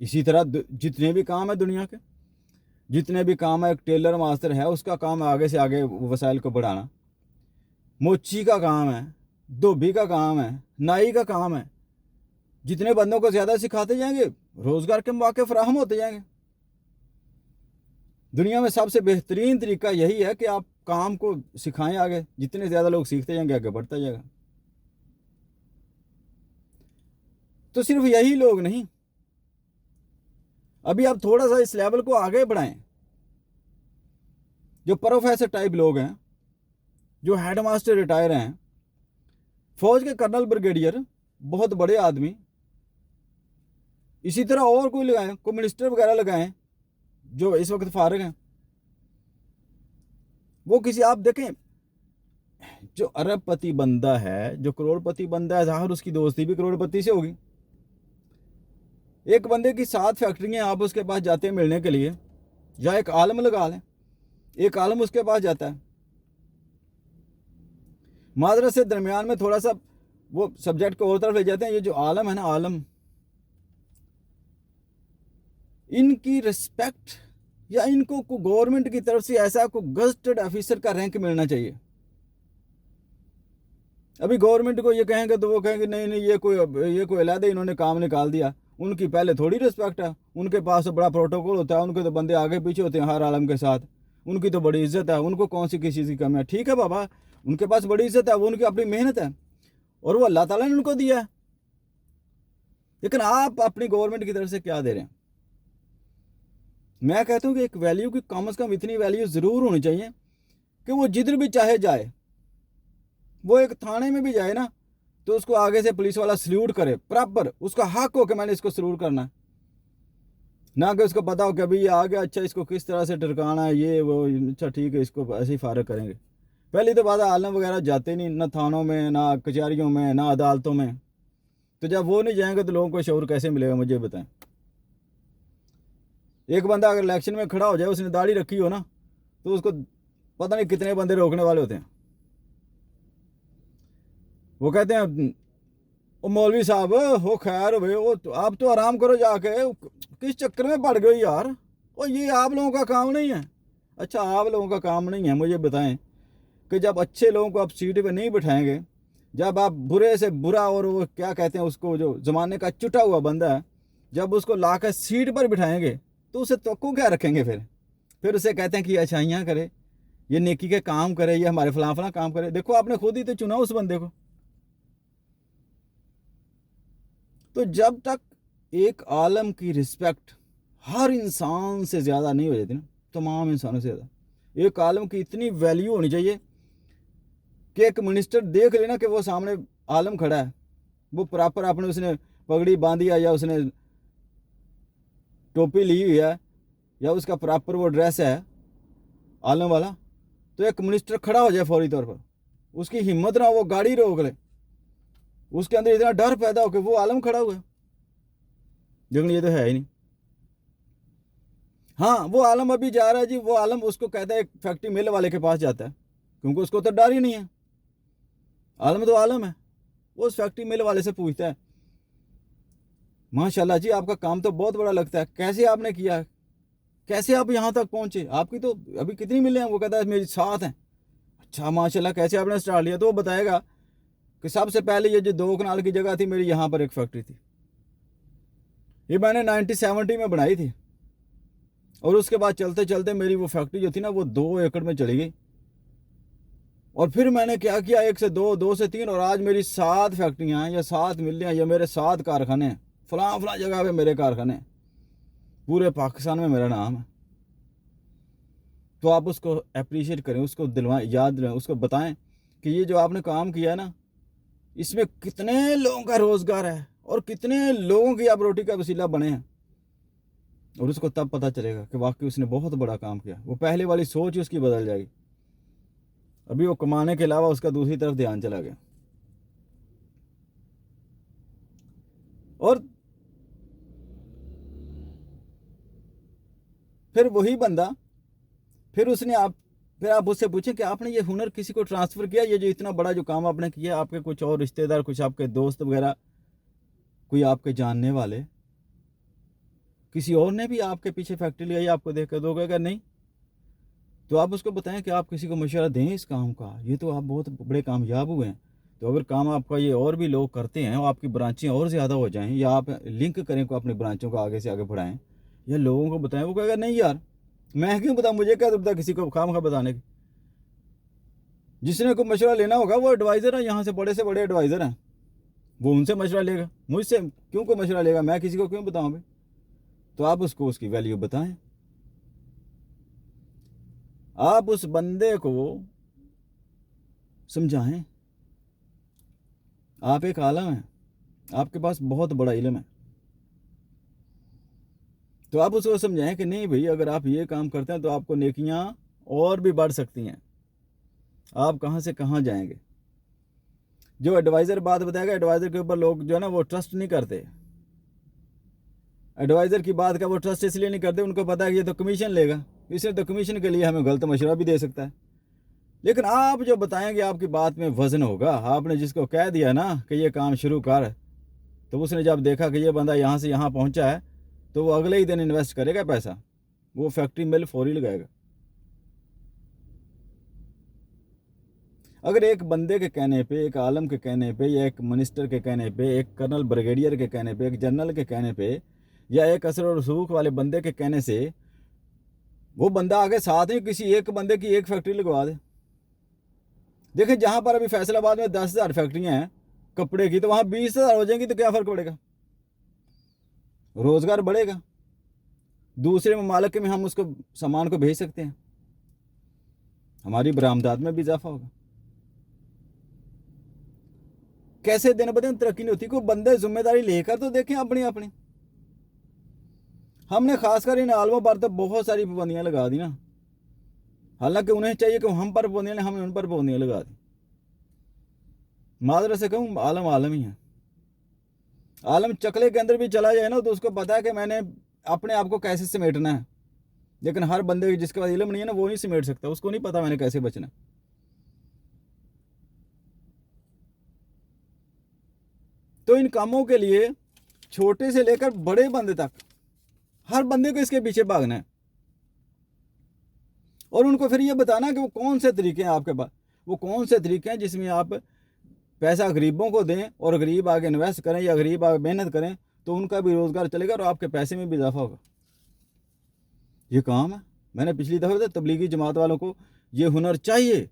اسی طرح جتنے بھی کام ہیں دنیا کے، جتنے بھی کام ہے، ایک ٹیلر ماسٹر ہے اس کا کام ہے آگے سے آگے وسائل کو بڑھانا، موچی کا کام ہے، دھوبی کا کام ہے، نائی کا کام ہے. جتنے بندوں کو زیادہ سکھاتے جائیں گے روزگار کے مواقع فراہم ہوتے جائیں گے. دنیا میں سب سے بہترین طریقہ یہی ہے کہ آپ کام کو سکھائیں آگے، جتنے زیادہ لوگ سیکھتے جائیں گے آگے بڑھتا جائے گا. تو صرف یہی لوگ نہیں، ابھی آپ تھوڑا سا اس لیول کو آگے بڑھائیں. جو پروفیسر ٹائپ لوگ ہیں، جو ہیڈ ماسٹر ریٹائر ہیں، فوج کے کرنل بریگیڈیئر، بہت بڑے آدمی، اسی طرح اور کوئی لگائیں، کوئی منسٹر وغیرہ لگائیں جو اس وقت فارغ ہیں. وہ کسی، آپ دیکھیں جو ارب پتی بندہ ہے، جو کروڑ پتی بندہ ہے، ظاہر اس کی دوستی بھی کروڑ پتی سے ہوگی. ایک بندے کی 7 فیکٹریاں، آپ اس کے پاس جاتے ہیں ملنے کے لیے، یا ایک عالم لگا لیں، ایک عالم اس کے پاس جاتا ہے. معذرت سے درمیان میں تھوڑا سا وہ سبجیکٹ کو اور طرف لے جاتے ہیں. یہ جو عالم ہے نا، عالم، ان کی رسپیکٹ یا ان کو گورنمنٹ کی طرف سے ایسا کوئی گزٹڈ آفیسر کا رینک ملنا چاہیے. ابھی گورنمنٹ کو یہ کہیں گے تو وہ کہیں گے نہیں نہیں یہ کوئی علیحدہ انہوں نے کام نکال دیا. ان کی پہلے تھوڑی رسپیکٹ ہے، ان کے پاس بڑا پروٹوکول ہوتا ہے، ان کے تو بندے آگے پیچھے ہوتے ہیں ہر عالم کے ساتھ، ان کی تو بڑی عزت ہے، ان کو کون سی کسی چیز کی کمی ہے. ٹھیک ہے بابا، ان کے پاس بڑی عزت ہے، وہ ان کی اپنی محنت ہے اور وہ اللہ تعالیٰ نے ان کو دیا ہے. لیکن آپ اپنی گورنمنٹ کی طرف سے کیا دے رہے ہیں؟ میں کہتا ہوں کہ ایک ویلیو کی کم از کم اتنی ویلیو ضرور ہونی چاہیے کہ وہ جدھر بھی چاہے جائے، وہ ایک تھانے میں بھی جائے نا تو اس کو آگے سے پولیس والا سلیوٹ کرے، پراپر اس کا حق ہو کہ میں نے اس کو سلیوٹ کرنا ہے. نہ کہ اس کو پتا ہو کہ ابھی یہ آ گیا، اچھا اس کو کس طرح سے ٹرکانا ہے، یہ وہ، اچھا ٹھیک ہے اس کو ایسے ہی فارغ کریں گے. پہلی تو بات عالم وغیرہ جاتے نہیں، نہ تھانوں میں، نہ کچہریوں میں، نہ عدالتوں میں. تو جب وہ نہیں جائیں گے تو لوگوں کو شعور کیسے ملے گا؟ مجھے بتائیں. ایک بندہ اگر الیکشن میں کھڑا ہو جائے، اس نے داڑھی رکھی ہو نا، تو اس کو پتہ نہیں کتنے بندے روکنے والے ہوتے ہیں. وہ کہتے ہیں او مولوی صاحب ہو خیر ہوئے، وہ آپ تو آرام کرو جا کے، کس چکر میں پڑ گئے یار، اور یہ آپ لوگوں کا کام نہیں ہے. اچھا آپ لوگوں کا کام نہیں ہے، مجھے بتائیں کہ جب اچھے لوگوں کو آپ سیٹ پہ نہیں بٹھائیں گے، جب آپ برے سے برا، اور وہ کیا کہتے ہیں اس کو، جو زمانے کا چٹا ہوا بندہ ہے، جب اس کو لا کر سیٹ پر بٹھائیں گے تو اسے توقع کیا رکھیں گے؟ پھر اسے کہتے ہیں کہ یہ اچھائیاں کرے، یہ نیکی کے کام کرے، یہ ہمارے فلاں فلاں کام کرے. دیکھو آپ نے خود ہی تو چنا اس بندے کو. تو جب تک ایک عالم کی رسپیکٹ ہر انسان سے زیادہ نہیں ہو جاتی نا، تمام انسانوں سے زیادہ، ایک عالم کی اتنی ویلیو ہونی چاہیے کہ ایک منسٹر دیکھ لینا کہ وہ سامنے عالم کھڑا ہے، وہ پراپر آپ نے، اس نے پگڑی باندھی ہے یا اس نے ٹوپی لی ہوئی ہے یا اس کا پراپر وہ ڈریس ہے عالم والا، تو ایک منسٹر کھڑا ہو جائے فوری طور پر، اس کی ہمت نہ، وہ گاڑی روک لے، اس کے اندر اتنا ڈر پیدا ہو کہ وہ عالم کھڑا ہوا ہے. لیکن یہ تو ہے ہی نہیں. ہاں وہ عالم ابھی جا رہا ہے جی، وہ عالم اس کو کہتا ہے ایک فیکٹری مل والے کے پاس جاتا ہے، کیونکہ اس کو تو ڈر ہی نہیں ہے. عالم تو عالم ہے، وہ اس فیکٹری مل والے سے پوچھتا ہے ماشاءاللہ جی آپ کا کام تو بہت بڑا لگتا ہے، کیسے آپ نے کیا، کیسے آپ یہاں تک پہنچے، آپ کی تو ابھی کتنی ملیں ہیں؟ وہ کہتا ہے میری 7 ہیں. اچھا ماشاءاللہ کیسے آپ نے سٹارٹ لیا؟ تو وہ بتائے گا کہ سب سے پہلے یہ جو 2 کنال کی جگہ تھی میری، یہاں پر ایک فیکٹری تھی، یہ میں نے 1970 میں بنائی تھی، اور اس کے بعد چلتے چلتے میری وہ فیکٹری جو تھی نا وہ 2 ایکڑ میں چلی گئی، اور پھر میں نے کیا کیا، 1 سے 2، 2 سے 3، اور آج میری 7 فیکٹریاں ہیں یا 7 ملیں ہیں یا میرے 7 کارخانے ہیں، فلاں فلاں جگہ پہ میرے کارخانے ہیں، پورے پاکستان میں میرا نام ہے. تو آپ اس کو اپریشیٹ کریں، اس کو دلوائیں، یاد دلائیں، اس کو بتائیں کہ یہ جو آپ نے کام کیا ہے نا، اس میں کتنے لوگوں کا روزگار ہے اور کتنے لوگوں کی آپ روٹی کا وسیلہ بنے ہیں. اور اس کو تب پتہ چلے گا کہ واقعی اس نے بہت بڑا کام کیا. وہ پہلے والی سوچ ہی اس کی بدل جائے گی. ابھی وہ کمانے کے علاوہ اس کا دوسری طرف دھیان چلا گیا. اور پھر وہی بندہ، پھر آپ اس سے پوچھیں کہ آپ نے یہ ہنر کسی کو ٹرانسفر کیا؟ یہ جو اتنا بڑا جو کام آپ نے کیا، آپ کے کچھ اور رشتہ دار، کچھ آپ کے دوست وغیرہ، کوئی آپ کے جاننے والے، کسی اور نے بھی آپ کے پیچھے فیکٹری لگائی آپ کو دیکھ کر، تو کہے نہیں، تو آپ اس کو بتائیں کہ آپ کسی کو مشورہ دیں اس کام کا، یہ تو آپ بہت بڑے کامیاب ہوئے ہیں، تو اگر کام آپ کا یہ اور بھی لوگ کرتے ہیں اور آپ کی برانچیں اور زیادہ ہو جائیں، یا آپ لنک کریں کو اپنی برانچوں کو آگے سے آگے بڑھائیں، یا لوگوں کو بتائیں، وہ کہے گا نہیں یار میں کیوں بتاؤں، مجھے کیا ضرورت ہے کسی کو خام خواہ بتانے کی۔ جس نے کوئی مشورہ لینا ہوگا وہ ایڈوائزر ہیں، یہاں سے بڑے ایڈوائزر ہیں، وہ ان سے مشورہ لے گا، مجھ سے کیوں کوئی مشورہ لے گا، میں کسی کو کیوں بتاؤں بھائی۔ تو آپ اس کو اس کی ویلیو بتائیں، آپ اس بندے کو سمجھائیں، آپ ایک عالم ہیں، آپ کے پاس بہت بڑا علم ہے، تو آپ اس کو سمجھائیں کہ نہیں بھائی اگر آپ یہ کام کرتے ہیں تو آپ کو نیکیاں اور بھی بڑھ سکتی ہیں، آپ کہاں سے کہاں جائیں گے۔ جو ایڈوائزر بات بتائے گا، ایڈوائزر کے اوپر لوگ جو ہے نا وہ ٹرسٹ نہیں کرتے، ایڈوائزر کی بات کا وہ ٹرسٹ اس لیے نہیں کرتے، ان کو پتا ہے کہ یہ تو کمیشن لے گا، اس نے تو کمیشن کے لیے ہمیں غلط مشورہ بھی دے سکتا ہے۔ لیکن آپ جو بتائیں گے آپ کی بات میں وزن ہوگا، آپ نے جس کو کہہ دیا نا کہ یہ کام شروع کر، تو اس نے جب دیکھا کہ یہ بندہ یہاں سے یہاں پہنچا ہے تو وہ اگلے ہی دن انویسٹ کرے گا پیسہ، وہ فیکٹری مل فوری لگائے گا۔ اگر ایک بندے کے کہنے پہ، ایک عالم کے کہنے پہ، یا ایک منسٹر کے کہنے پہ، ایک کرنل بریگیڈیئر کے کہنے پہ، ایک جنرل کے کہنے پہ، یا ایک اثر و رسوخ والے بندے کے کہنے سے وہ بندہ آگے ساتھ ہی کسی ایک بندے کی ایک فیکٹری لگوا دے، دیکھیں جہاں پر ابھی فیصل آباد میں 10,000 فیکٹریاں ہیں کپڑے کی، تو وہاں 20,000 ہو جائیں گی تو کیا فرق پڑے گا، روزگار بڑھے گا، دوسرے ممالک میں ہم اس کو سامان کو بھیج سکتے ہیں، ہماری برآمدات میں بھی اضافہ ہوگا۔ کیسے دن بدن ترقی نہیں ہوتی، کوئی بندے ذمہ داری لے کر تو دیکھیں اپنی۔ ہم نے خاص کر ان عالموں پر تو بہت ساری پابندیاں لگا دی نا، حالانکہ انہیں چاہیے کہ ہم پر پابندیاں لیں، ہم نے ان پر پابندیاں لگا دی۔ معذرت سے کہوں عالم ہی ہے، عالم چکلے کے اندر بھی چلا جائے نا تو اس کو پتا ہے کہ میں نے اپنے آپ کو کیسے سمیٹنا ہے، لیکن ہر بندے جس کے پاس علم نہیں ہے نا وہ نہیں سمیٹ سکتا، اس کو نہیں پتا میں نے کیسے بچنا۔ تو ان کاموں کے لیے چھوٹے سے لے کر بڑے بندے تک ہر بندے کو اس کے پیچھے بھاگنا ہے، اور ان کو پھر یہ بتانا کہ وہ کون سے طریقے ہیں آپ کے پاس، وہ کون سے طریقے ہیں جس میں آپ پیسہ غریبوں کو دیں اور غریب آگے انویسٹ کریں یا غریب آگے محنت کریں تو ان کا بھی روزگار چلے گا اور آپ کے پیسے میں بھی اضافہ ہوگا۔ یہ کام ہے، میں نے پچھلی دفعہ تبلیغی جماعت والوں کو یہ ہنر چاہیے،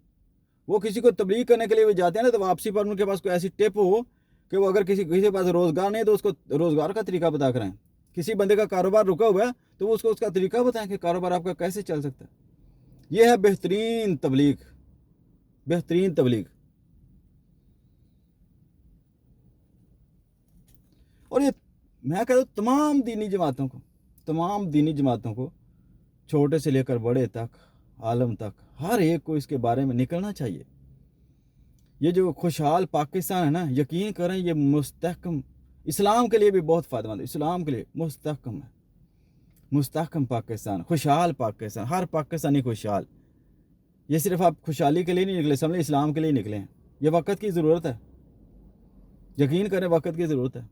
وہ کسی کو تبلیغ کرنے کے لیے بھی جاتے ہیں نا تو واپسی پر ان کے پاس کوئی ایسی ٹپ ہو کہ وہ اگر کسی کے پاس روزگار نہیں ہے تو اس کو روزگار کا طریقہ بتا کریں، کسی بندے کا کاروبار رکا ہوا ہے تو وہ اس کو اس کا طریقہ بتائیں کہ کاروبار آپ کا کیسے چل سکتا ہے۔ یہ ہے بہترین تبلیغ، بہترین تبلیغ۔ اور یہ میں کہتا ہوں تمام دینی جماعتوں کو چھوٹے سے لے کر بڑے تک، عالم تک، ہر ایک کو اس کے بارے میں نکلنا چاہیے۔ یہ جو خوشحال پاکستان ہے نا، یقین کریں یہ مستحکم، اسلام کے لیے بھی بہت فائدہ مند ہے، اسلام کے لیے مستحکم ہے، مستحکم پاکستان، خوشحال پاکستان، ہر پاکستانی خوشحال۔ یہ صرف آپ خوشحالی کے لیے نہیں نکلے، سمجھیں اسلام کے لیے نکلے ہیں، یہ وقت کی ضرورت ہے، یقین کریں وقت کی ضرورت ہے۔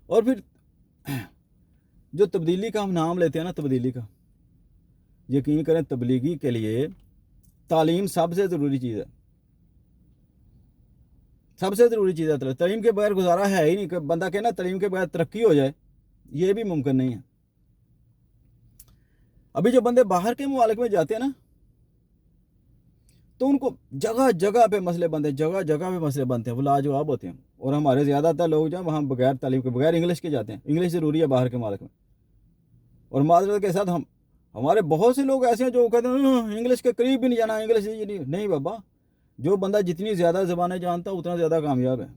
اور پھر جو تبدیلی کا ہم نام لیتے ہیں نا، تبدیلی کا، یقین کریں تبلیغی کے لیے تعلیم سب سے ضروری چیز ہے، سب سے ضروری چیز ہے۔ تعلیم کے بغیر گزارا ہے ہی نہیں، کہ بندہ کہنا تعلیم کے بغیر ترقی ہو جائے، یہ بھی ممکن نہیں ہے۔ ابھی جو بندے باہر کے ممالک میں جاتے ہیں نا تو ان کو جگہ جگہ پہ مسئلے بنتے ہیں، جگہ جگہ پہ مسئلے بنتے ہیں، وہ لاجواب ہوتے ہیں، اور ہمارے زیادہ تر لوگ جو ہیں وہاں بغیر تعلیم کے، بغیر انگلش کے جاتے ہیں، انگلش ضروری ہے باہر کے ممالک میں، اور معذرت کے ساتھ ہمارے بہت سے لوگ ایسے ہیں جو کہتے ہیں انگلش کے قریب بھی نہیں جانا، انگلش نہیں بابا، جو بندہ جتنی زیادہ زبانیں جانتا اتنا زیادہ کامیاب ہے۔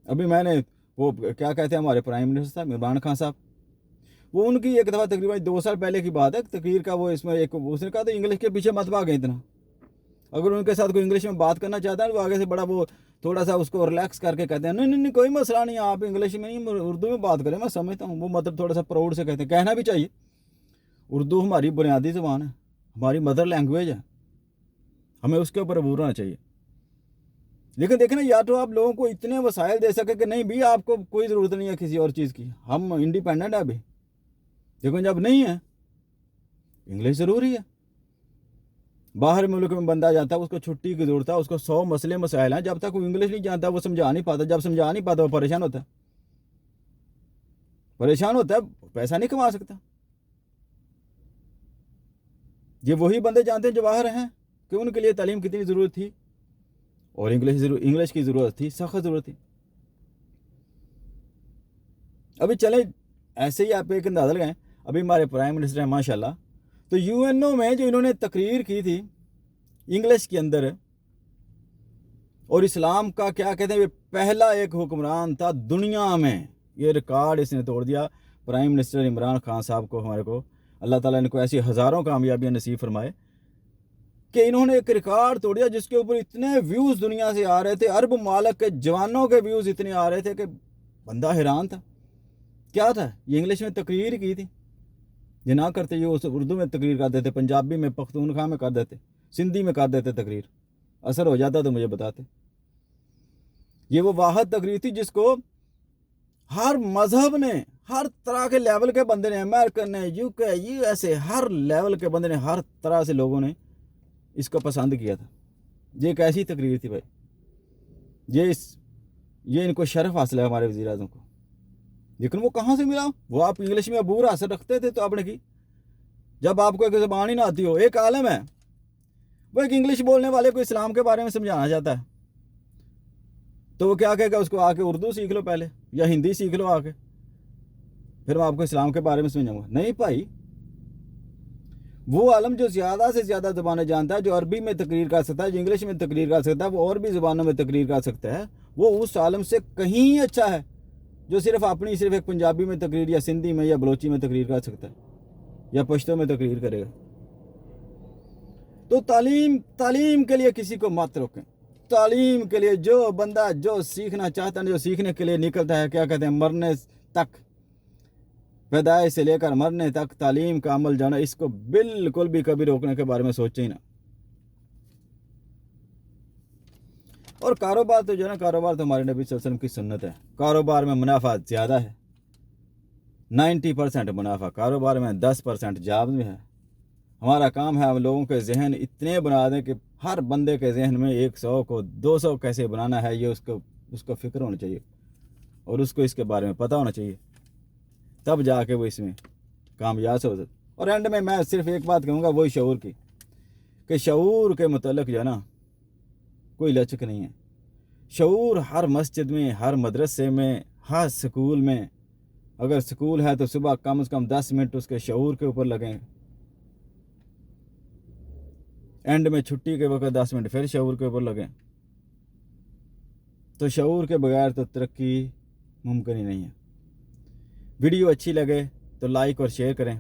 ابھی میں نے وہ کیا کہتے ہیں ہمارے پرائم منسٹر صاحب عمران خان صاحب، وہ ان کی ایک دفعہ تقریباً 2 سال پہلے کی بات ہے، تقریر کا وہ اس میں ایک اس نے کہا تھا انگلش کے پیچھے مت بھاگیں اتنا، اگر ان کے ساتھ کوئی انگلش میں بات کرنا چاہتا ہے تو آگے سے بڑا وہ تھوڑا سا اس کو ریلیکس کر کے کہتے ہیں نہیں کوئی مسئلہ نہیں، آپ انگلش میں نہیں اردو میں بات کریں، میں سمجھتا ہوں، وہ مطلب تھوڑا سا پراؤڈ سے کہتے ہیں، کہنا بھی چاہیے، اردو ہماری بنیادی زبان ہے، ہماری مدر لینگویج ہے، ہمیں اس کے اوپر عبور ہونا چاہیے۔ لیکن دیکھیں نا، یا تو آپ لوگوں کو اتنے وسائل دے سکے کہ نہیں بھی آپ کو کوئی ضرورت نہیں ہے کسی اور چیز کی، ہم انڈیپینڈنٹ ہیں ابھی، لیکن جب نہیں ہے انگلش ضروری ہے۔ باہر ملک میں بندہ جاتا ہے، اس کو چھٹی کی ضرورت ہے، اس کو 100 مسئلے مسائل ہیں، جب تک وہ انگلش نہیں جانتا وہ سمجھا نہیں پاتا، جب سمجھا نہیں پاتا وہ پریشان ہوتا ہے، پیسہ نہیں کما سکتا۔ یہ وہی بندے جانتے ہیں جو باہر ہیں کہ ان کے لیے تعلیم کتنی ضرورت تھی، اور انگلش کی ضرورت تھی، سخت ضرورت تھی۔ ابھی چلیں ایسے ہی آپ ایک اندازہ لگائیں، ابھی ہمارے پرائم منسٹر ہیں ماشاءاللہ، تو یو این او میں جو انہوں نے تقریر کی تھی انگلش کے اندر، اور اسلام کا کیا کہتے ہیں، یہ پہلا ایک حکمران تھا دنیا میں، یہ ریکارڈ اس نے توڑ دیا۔ پرائم منسٹر عمران خان صاحب کو، ہمارے کو اللہ تعالیٰ ان کو ایسی ہزاروں کامیابیاں نصیب فرمائے کہ انہوں نے ایک ریکارڈ توڑ دیا جس کے اوپر اتنے ویوز دنیا سے آ رہے تھے، عرب ممالک کے جوانوں کے ویوز اتنے آ رہے تھے کہ بندہ حیران تھا۔ کیا تھا یہ؟ انگلش میں تقریر کی تھی، یہ نہ کرتے یہ اردو میں تقریر کر دیتے، پنجابی میں، پختونخوا میں کر دیتے، سندھی میں کر دیتے تقریر، اثر ہو جاتا تو مجھے بتاتے۔ یہ وہ واحد تقریر تھی جس کو ہر مذہب نے، ہر طرح کے لیول کے بندے نے، امریکن نے، یو کے، U S A, Hare level کے بندے نے، ہر طرح سے لوگوں نے اس کو پسند کیا تھا۔ یہ ایک ایسی تقریر تھی بھائی، یہ ان کو شرف حاصل ہے ہمارے وزیر اعظم کو۔ لیکن وہ کہاں سے ملا؟ وہ آپ انگلش میں عبور حاصل رکھتے تھے تو آپ نے کی، جب آپ کو ایک زبان ہی نہ آتی ہو۔ ایک عالم ہے، وہ ایک انگلش بولنے والے کو اسلام کے بارے میں سمجھانا چاہتا ہے، تو وہ کیا کہے گا اس کو؟ آ کے اردو سیکھ لو پہلے، یا ہندی سیکھ لو آ کے، پھر میں آپ کو اسلام کے بارے میں سمجھاؤں گا۔ نہیں بھائی، وہ عالم جو زیادہ سے زیادہ زبانیں جانتا ہے، جو عربی میں تقریر کر سکتا ہے، جو انگلش میں تقریر کر سکتا ہے، وہ اور بھی زبانوں میں تقریر کر سکتا ہے، وہ اس عالم سے کہیں اچھا ہے جو صرف ایک پنجابی میں تقریر، یا سندھی میں، یا بلوچی میں تقریر کر سکتا ہے، یا پشتو میں تقریر کرے گا۔ تو تعلیم کے لیے کسی کو مت روکیں۔ تعلیم کے لیے جو بندہ جو سیکھنا چاہتا ہے، جو سیکھنے کے لیے نکلتا ہے، کیا کہتے ہیں، مرنے تک، پیدائش سے لے کر مرنے تک تعلیم کا عمل جانا، اس کو بالکل بھی کبھی روکنے کے بارے میں سوچے ہی نہ۔ اور کاروبار تو جو ہے نا، کاروبار تو ہمارے نبی صلی اللہ علیہ وسلم کی سنت ہے، کاروبار میں منافع زیادہ ہے، 90% منافع کاروبار میں، 10% جاب میں ہے۔ ہمارا کام ہے ہم لوگوں کے ذہن اتنے بنا دیں کہ ہر بندے کے ذہن میں 100 کو 200 کیسے بنانا ہے، یہ اس کو فکر ہونا چاہیے، اور اس کو اس کے بارے میں پتہ ہونا چاہیے، تب جا کے وہ اس میں کامیاب ہو سکتا۔ اور اینڈ میں صرف ایک بات کہوں گا، وہی شعور کی، کہ شعور کے متعلق جو ہے نا کوئی لچک نہیں ہے۔ شعور ہر مسجد میں، ہر مدرسے میں، ہر سکول میں، اگر سکول ہے تو صبح کم از کم 10 منٹ اس کے شعور کے اوپر لگیں، اینڈ میں چھٹی کے وقت 10 منٹ پھر شعور کے اوپر لگیں۔ تو شعور کے بغیر تو ترقی ممکن ہی نہیں ہے۔ ویڈیو اچھی لگے تو لائک اور شیئر کریں۔